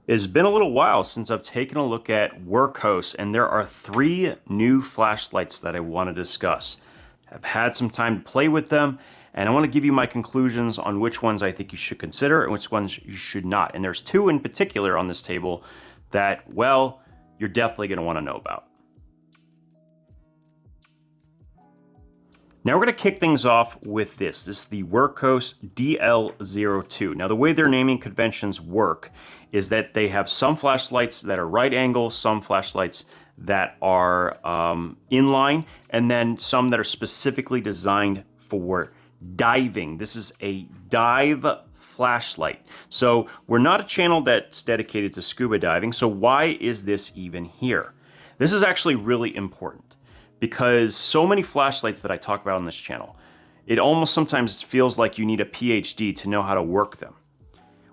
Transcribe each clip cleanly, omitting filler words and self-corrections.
It's been a little while since I've taken a look at Wurkkos, and there are 3 new flashlights that I want to discuss. I've had some time to play with them, and I want to give you my conclusions on which ones I think you should consider and which ones you should not. And there's 2 in particular on this table that, well, you're definitely going to want to know about. Now we're going to kick things off with this. This is the Wurkkos DL02. Now the way their naming conventions work is that they have some flashlights that are right angle, some flashlights that are inline, and then some that are specifically designed for diving. This is a dive flashlight. So we're not a channel that's dedicated to scuba diving, so why is this even here? This is actually really important, because so many flashlights that I talk about on this channel, it almost sometimes feels like you need a PhD to know how to work them.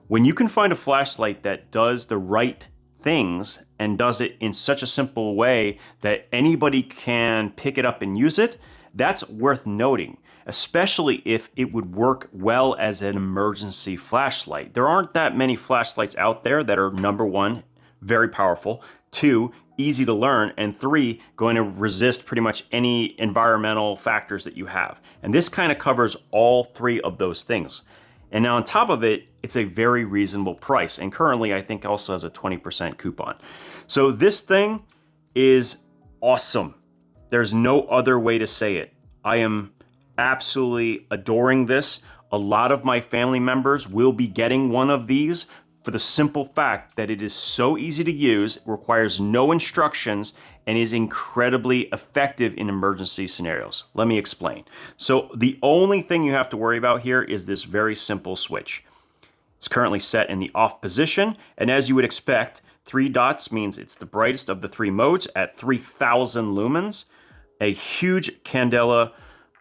When you can find a flashlight that does the right things and does it in such a simple way that anybody can pick it up and use it, that's worth noting, especially if it would work well as an emergency flashlight. There aren't that many flashlights out there that are, number 1, very powerful, 2, easy to learn, and 3, going to resist pretty much any environmental factors that you have. And this kind of covers all 3 of those things. And now on top of it, it's a very reasonable price. And currently, I think also has a 20% coupon. So this thing is awesome. There's no other way to say it. I am absolutely adoring this. A lot of my family members will be getting one of these for the simple fact that it is so easy to use, requires no instructions, and is incredibly effective in emergency scenarios. Let me explain. So the only thing you have to worry about here is this very simple switch. It's currently set in the off position, and as you would expect, 3 dots means it's the brightest of the 3 modes at 3000 lumens. A huge candela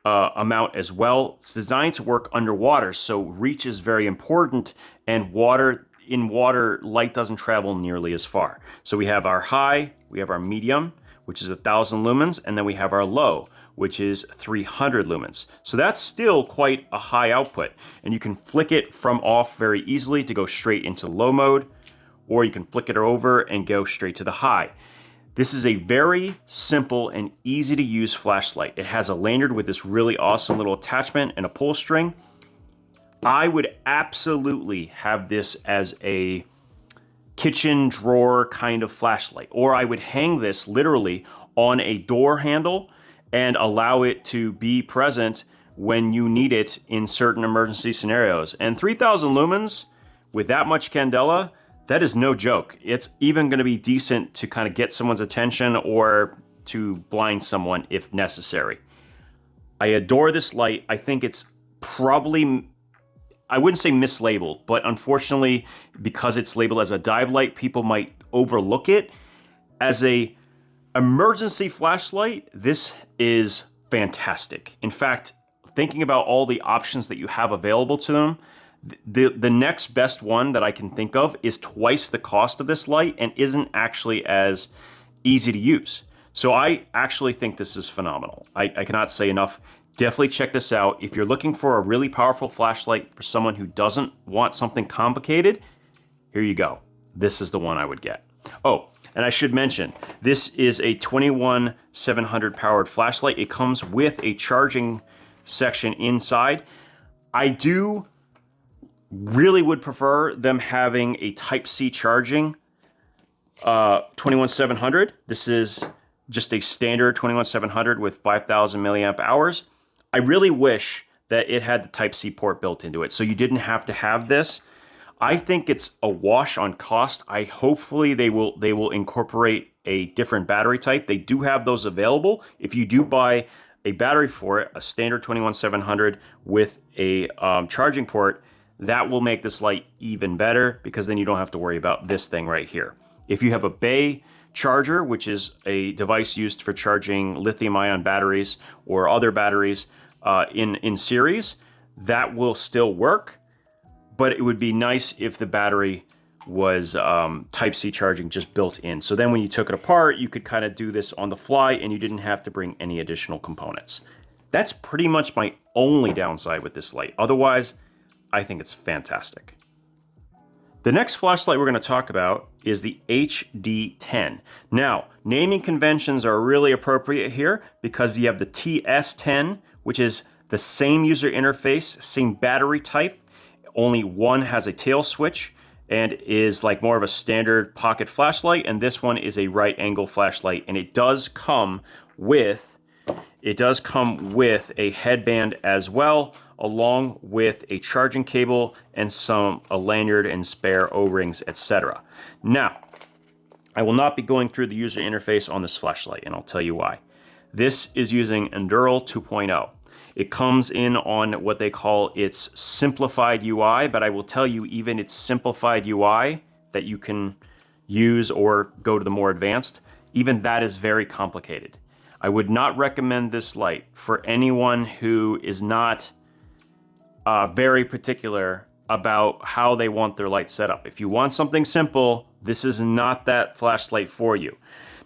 amount as well. It's designed to work underwater, so reach is very important, and in water, light doesn't travel nearly as far. So we have our high, we have our medium, which is 1000 lumens, and then we have our low, which is 300 lumens. So that's still quite a high output, and you can flick it from off very easily to go straight into low mode, or you can flick it over and go straight to the high. This is a very simple and easy to use flashlight. It has a lanyard with this really awesome little attachment and a pull string. I would absolutely have this as a kitchen drawer kind of flashlight, or I would hang this literally on a door handle and allow it to be present when you need it in certain emergency scenarios. And 3000 lumens with that much candela, that is no joke. It's even going to be decent to kind of get someone's attention or to blind someone if necessary. I adore this light. I think it's probably, I wouldn't say mislabeled, but unfortunately, because it's labeled as a dive light, people might overlook it. As a emergency flashlight, this is fantastic. In fact, thinking about all the options that you have available to them, the next best one that I can think of is twice the cost of this light and isn't actually as easy to use. So I actually think this is phenomenal. I cannot say enough. Definitely check this out. If you're looking for a really powerful flashlight for someone who doesn't want something complicated, here you go. This is the one I would get. Oh, and I should mention, this is a 21700 powered flashlight. It comes with a charging section inside. I really would prefer them having a Type-C charging 21700. This is just a standard 21700 with 5000 milliamp hours. I really wish that it had the Type-C port built into it, so you didn't have to have this. I think it's a wash on cost. Hopefully they will incorporate a different battery type. They do have those available. If you do buy a battery for it, a standard 21700 with a charging port, that will make this light even better, because then you don't have to worry about this thing right here. If you have a bay charger, which is a device used for charging lithium-ion batteries or other batteries in series, that will still work, but it would be nice if the battery was Type-C charging just built in. So then when you took it apart, you could kind of do this on the fly and you didn't have to bring any additional components. That's pretty much my only downside with this light. Otherwise, I think it's fantastic. The next flashlight we're going to talk about is the HD10. Now, naming conventions are really appropriate here because you have the TS10, which is the same user interface, same battery type, only one has a tail switch and is like more of a standard pocket flashlight, and this one is a right angle flashlight, and it does come with a headband as well, along with a charging cable and a lanyard and spare O-rings, etc. Now, I will not be going through the user interface on this flashlight, and I'll tell you why. This is using Endural 2.0. It comes in on what they call its simplified UI, but I will tell you, even its simplified UI that you can use or go to the more advanced, even that is very complicated. I would not recommend this light for anyone who is not very particular about how they want their light set up. If you want something simple, this is not that flashlight for you.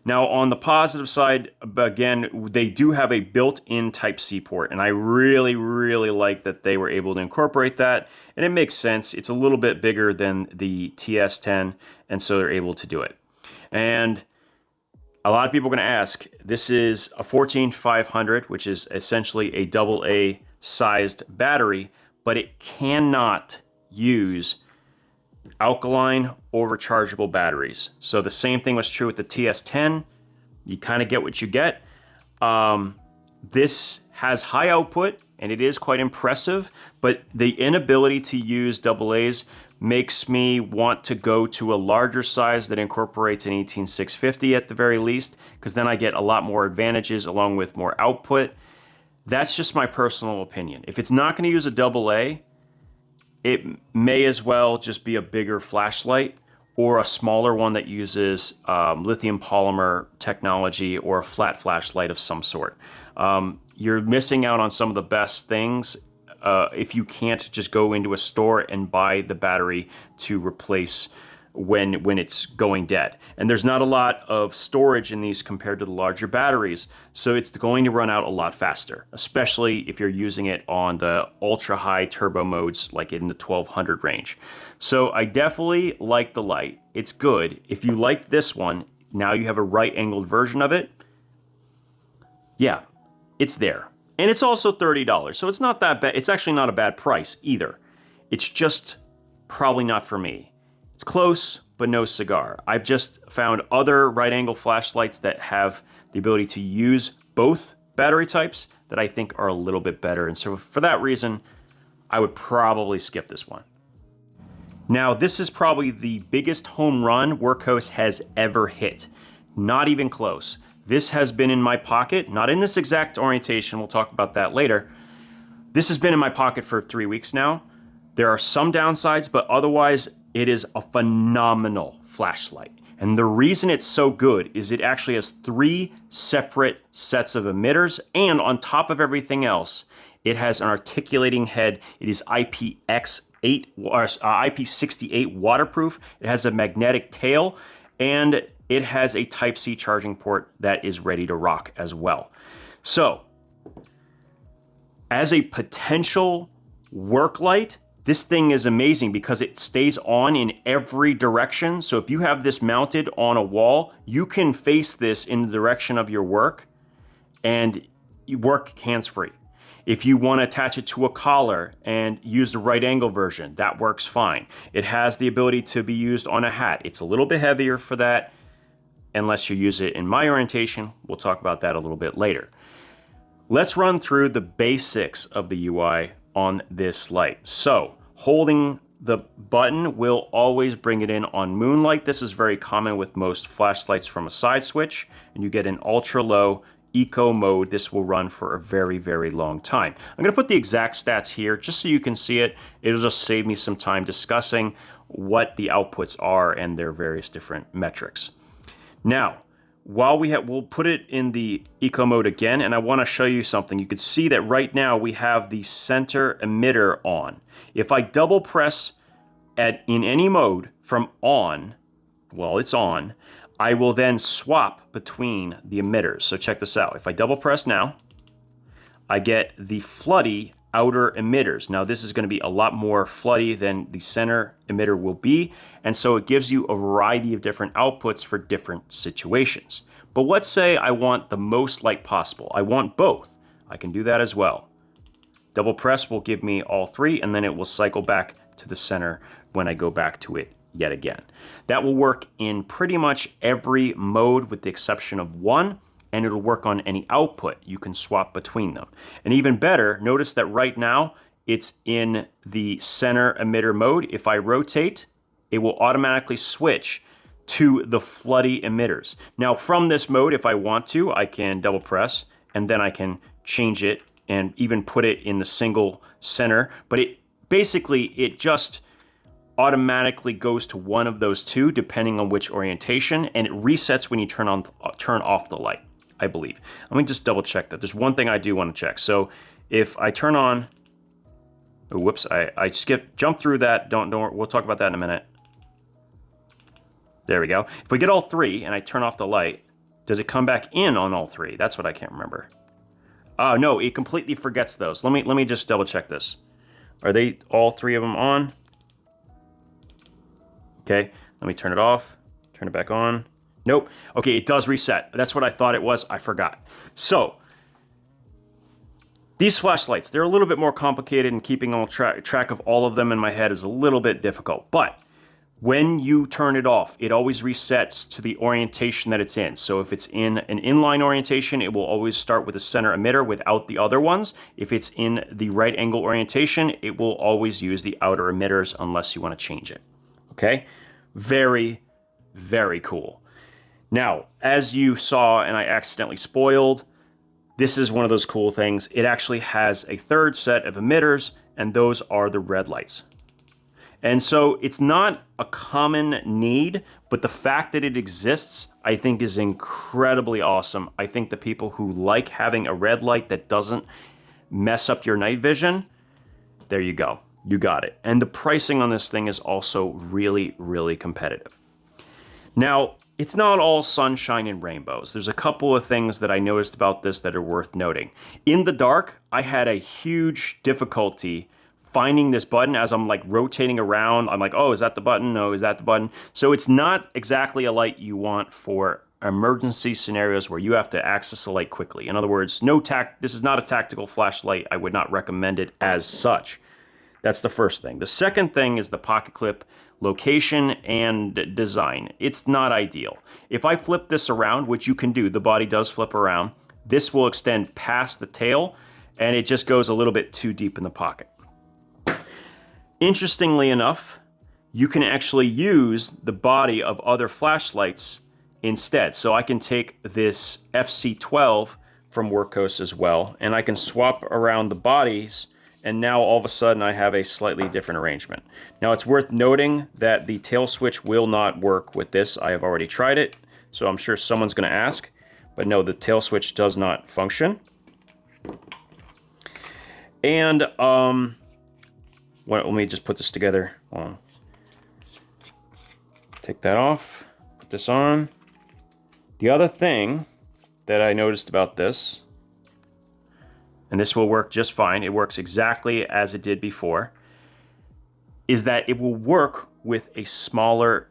Now, on the positive side, again, they do have a built-in Type-C port, and I really, really like that they were able to incorporate that, and it makes sense. It's a little bit bigger than the TS10, and so they're able to do it. And a lot of people are going to ask, this is a 14500, which is essentially a AA sized battery, but it cannot use alkaline or rechargeable batteries. So the same thing was true with the TS10. You kind of get what you get. This has high output and it is quite impressive, but the inability to use AA's makes me want to go to a larger size that incorporates an 18650 at the very least, because then I get a lot more advantages along with more output. That's just my personal opinion. If it's not going to use a AA, it may as well just be a bigger flashlight or a smaller one that uses lithium polymer technology or a flat flashlight of some sort. You're missing out on some of the best things if you can't just go into a store and buy the battery to replace when it's going dead. And there's not a lot of storage in these compared to the larger batteries, so it's going to run out a lot faster, especially if you're using it on the ultra high turbo modes like in the 1200 range. So I definitely like the light. It's good. If you like this one, now you have a right angled version of it. Yeah, it's there. And it's also $30, so it's not that bad. It's actually not a bad price either. It's just probably not for me. It's close, but no cigar. I've just found other right angle flashlights that have the ability to use both battery types that I think are a little bit better. And so for that reason, I would probably skip this one. Now, this is probably the biggest home run Wurkkos has ever hit. Not even close. This has been in my pocket, not in this exact orientation, we'll talk about that later. This has been in my pocket for 3 weeks now. There are some downsides, but otherwise it is a phenomenal flashlight. And the reason it's so good is it actually has 3 separate sets of emitters, and on top of everything else, it has an articulating head. It is IP68 waterproof. It has a magnetic tail, and it has a Type-C charging port that is ready to rock as well. So, as a potential work light, this thing is amazing because it stays on in every direction. So if you have this mounted on a wall, you can face this in the direction of your work and you work hands-free. If you want to attach it to a collar and use the right angle version, that works fine. It has the ability to be used on a hat. It's a little bit heavier for that, unless you use it in my orientation. We'll talk about that a little bit later. Let's run through the basics of the UI on this light. So, holding the button will always bring it in on moonlight. This is very common with most flashlights from a side switch, and you get an ultra low eco mode. This will run for a very, very long time. I'm going to put the exact stats here just so you can see it. It'll just save me some time discussing what the outputs are and their various different metrics. Now, while we'll put it in the eco mode again, and I want to show you something. You can see that right now we have the center emitter on. If I double press in any mode from on, well, it's on, I will then swap between the emitters. So check this out. If I double press now, I get the floody outer emitters. Now this is going to be a lot more floody than the center emitter will be, and so it gives you a variety of different outputs for different situations. But let's say I want the most light possible. I want both. I can do that as well. Double press will give me all three, and then it will cycle back to the center when I go back to it yet again. That will work in pretty much every mode with the exception of one, and it'll work on any output. You can swap between them. And even better, notice that right now it's in the center emitter mode. If I rotate, it will automatically switch to the floody emitters. Now from this mode, if I want to, I can double press and then I can change it and even put it in the single center. But it just automatically goes to one of those two depending on which orientation, and it resets when you turn off the light, I believe. Let me just double check that. There's one thing I do want to check. So if I turn on, oh, whoops, I jumped through that. Don't worry, we'll talk about that in a minute. There we go. If we get all three and I turn off the light, does it come back in on all three? That's what I can't remember. Oh no, it completely forgets those. Let me just double check this. Are they all three of them on? Okay, let me turn it off, turn it back on. Nope. Okay, it does reset. That's what I thought it was. I forgot. So these flashlights, they're a little bit more complicated, and keeping all track of all of them in my head is a little bit difficult. But when you turn it off, it always resets to the orientation that it's in. So if it's in an inline orientation, it will always start with the center emitter without the other ones. If it's in the right angle orientation, it will always use the outer emitters unless you want to change it. Okay? Very, very cool. Now, as you saw, and I accidentally spoiled, this is one of those cool things. It actually has a third set of emitters, and those are the red lights. And so it's not a common need, but the fact that it exists, I think, is incredibly awesome. I think the people who like having a red light that doesn't mess up your night vision, there you go. You got it. And the pricing on this thing is also really, really competitive. Now, it's not all sunshine and rainbows. There's a couple of things that I noticed about this that are worth noting. In the dark, I had a huge difficulty finding this button as I'm like rotating around. I'm like, oh, is that the button? No, is that the button? So it's not exactly a light you want for emergency scenarios where you have to access a light quickly. In other words, this is not a tactical flashlight. I would not recommend it as such. That's the first thing. The second thing is the pocket clip location and design. It's not ideal. If I flip this around, which you can do, the body does flip around, this will extend past the tail and it just goes a little bit too deep in the pocket. Interestingly enough, you can actually use the body of other flashlights instead. So I can take this FC12 from Wurkkos as well, and I can swap around the bodies, and now all of a sudden I have a slightly different arrangement. Now it's worth noting that the tail switch will not work with this. I have already tried it, so I'm sure someone's going to ask, but no, the tail switch does not function. And let me just put this together. Hold on. Take that off, put this on. The other thing that I noticed about this, and this will work just fine, it works exactly as it did before, is that it will work with a smaller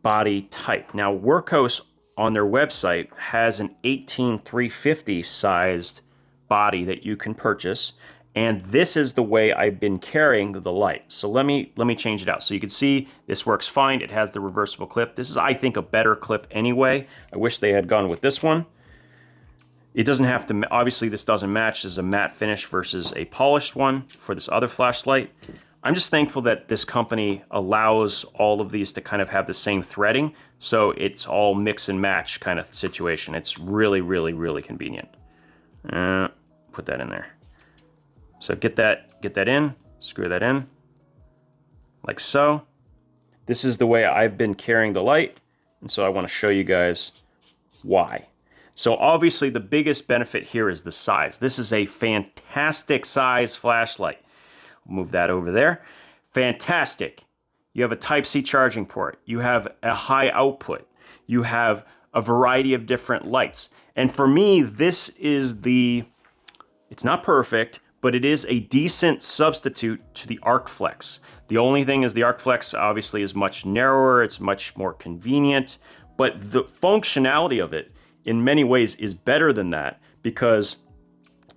body type. Now, Wurkkos on their website has an 18-350 sized body that you can purchase, and this is the way I've been carrying the light. So let me change it out. So you can see this works fine. It has the reversible clip. This is, I think, a better clip anyway. I wish they had gone with this one. It doesn't have to, obviously this doesn't match. This is a matte finish versus a polished one for this other flashlight. I'm just thankful that this company allows all of these to kind of have the same threading, so it's all mix and match kind of situation. It's really, really, really convenient. Put that in there. So get that in, screw that in, like so. This is the way I've been carrying the light, and so I want to show you guys why. So obviously the biggest benefit here is the size. This is a fantastic size flashlight. Move that over there. Fantastic. You have a Type-C charging port. You have a high output. You have a variety of different lights. And for me, this is it's not perfect, but it is a decent substitute to the ArcFlex. The only thing is the ArcFlex obviously is much narrower, it's much more convenient, but the functionality of it in many ways is better than that because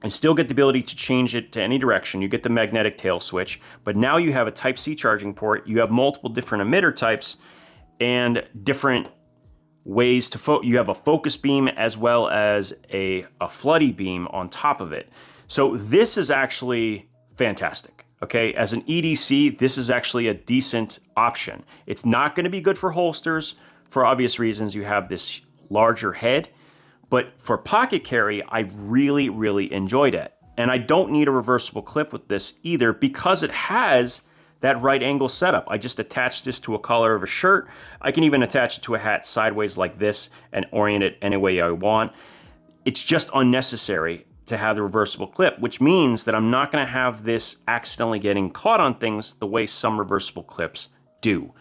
you still get the ability to change it to any direction. You get the magnetic tail switch, but now you have a Type-C charging port, you have multiple different emitter types, and different ways to you have a focus beam as well as a floody beam on top of it. So this is actually fantastic, okay? As an EDC, this is actually a decent option. It's not gonna be good for holsters for obvious reasons. You have this larger head, but for pocket carry, I really, really enjoyed it. And I don't need a reversible clip with this either because it has that right angle setup. I just attached this to a collar of a shirt. I can even attach it to a hat sideways like this and orient it any way I want. It's just unnecessary to have the reversible clip, which means that I'm not gonna have this accidentally getting caught on things the way some reversible clips do.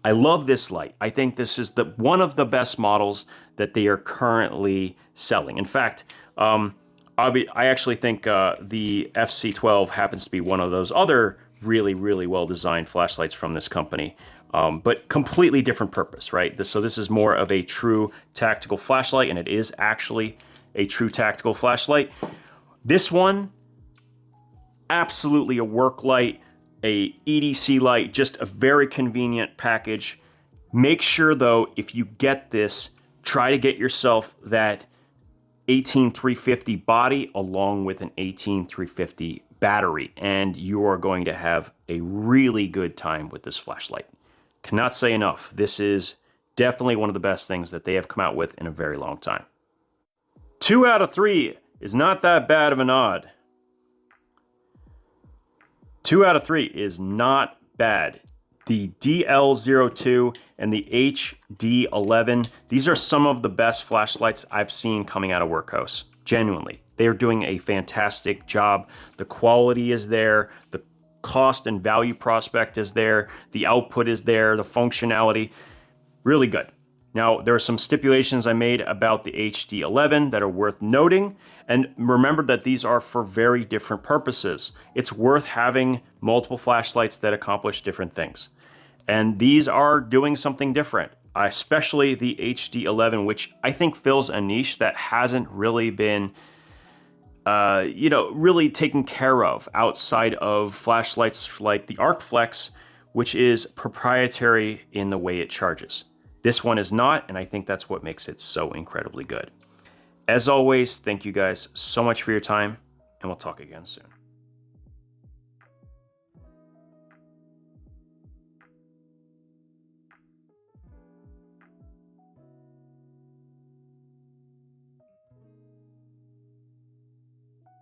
I love this light. I think this is one of the best models that they are currently selling. In fact, I actually think the FC12 happens to be one of those other really, really well-designed flashlights from this company, but completely different purpose, right? So this is more of a true tactical flashlight, and it is actually a true tactical flashlight. This one, absolutely a work light, a EDC light, just a very convenient package. Make sure though, if you get this, try to get yourself that 18350 body along with an 18350 battery, and you are going to have a really good time with this flashlight. Cannot say enough. This is definitely one of the best things that they have come out with in a very long time. 2 out of 3 is not that bad of an odd. 2 out of 3 is not bad. The DL02 and the HD11, these are some of the best flashlights I've seen coming out of Wurkkos. Genuinely. They are doing a fantastic job. The quality is there, the cost and value prospect is there, the output is there, the functionality, really good. Now, there are some stipulations I made about the HD11 that are worth noting, and remember that these are for very different purposes. It's worth having multiple flashlights that accomplish different things. And these are doing something different, especially the HD11, which I think fills a niche that hasn't really been really taken care of outside of flashlights like the ArcFlex, which is proprietary in the way it charges. This one is not, and I think that's what makes it so incredibly good. As always, thank you guys so much for your time, and we'll talk again soon.